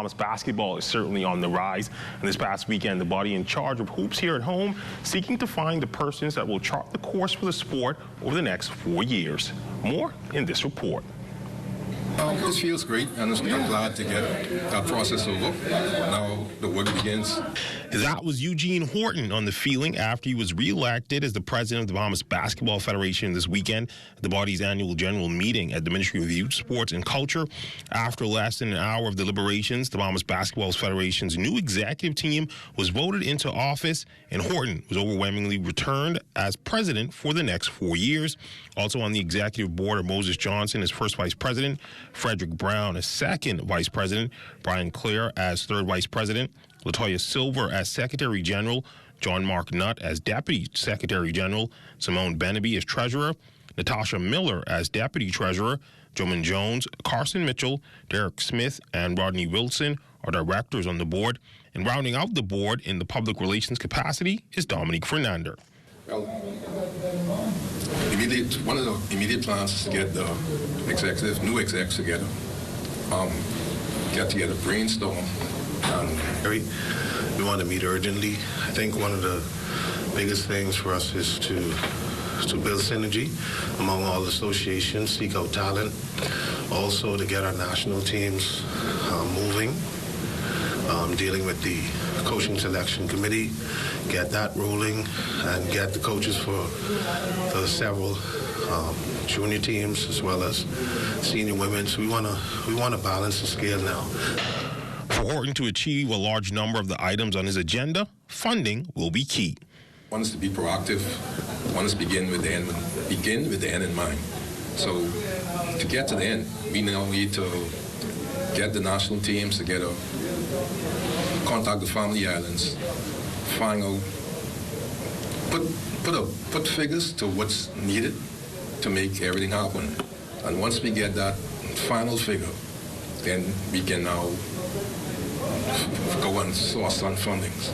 Bahamas basketball is certainly on the rise. And this past weekend, the body in charge of hoops here at home seeking to find the persons that will chart the course for the sport over the next 4 years. More in this report. This feels great, and I'm glad to get that process over. Now the work begins. That was Eugene Horton on the feeling after he was reelected as the president of the Bahamas Basketball Federation this weekend at the body's annual general meeting at the Ministry of Youth, Sports and Culture. After less than an hour of deliberations, the Bahamas Basketball Federation's new executive team was voted into office, and Horton was overwhelmingly returned as president for the next 4 years. Also on the executive board are Moses Johnson as first vice president, Frederick Brown as second vice president, Brian Clare as third vice president, Latoya Silver as Secretary General, John Mark Nutt as Deputy Secretary General, Simone Benaby as Treasurer, Natasha Miller as Deputy Treasurer, Joman Jones, Carson Mitchell, Derek Smith, and Rodney Wilson are directors on the board. And rounding out the board in the public relations capacity is Dominique Fernander. Well, one of the immediate plans is to get the new execs together, get together, brainstorm. We want to meet urgently. I think one of the biggest things for us is to build synergy among all associations, seek out talent, also to get our national teams moving, dealing with the coaching selection committee, get that rolling, and get the coaches for the several junior teams as well as senior women. So we want to balance the scale now. For Horton to achieve a large number of the items on his agenda, funding will be key. One is to be proactive. One is to begin with the end in mind. So to get to the end, we now need to get the national teams together, contact the family islands, find out, put figures to what's needed to make everything happen. And once we get that final figure, then we can now go and source on fundings.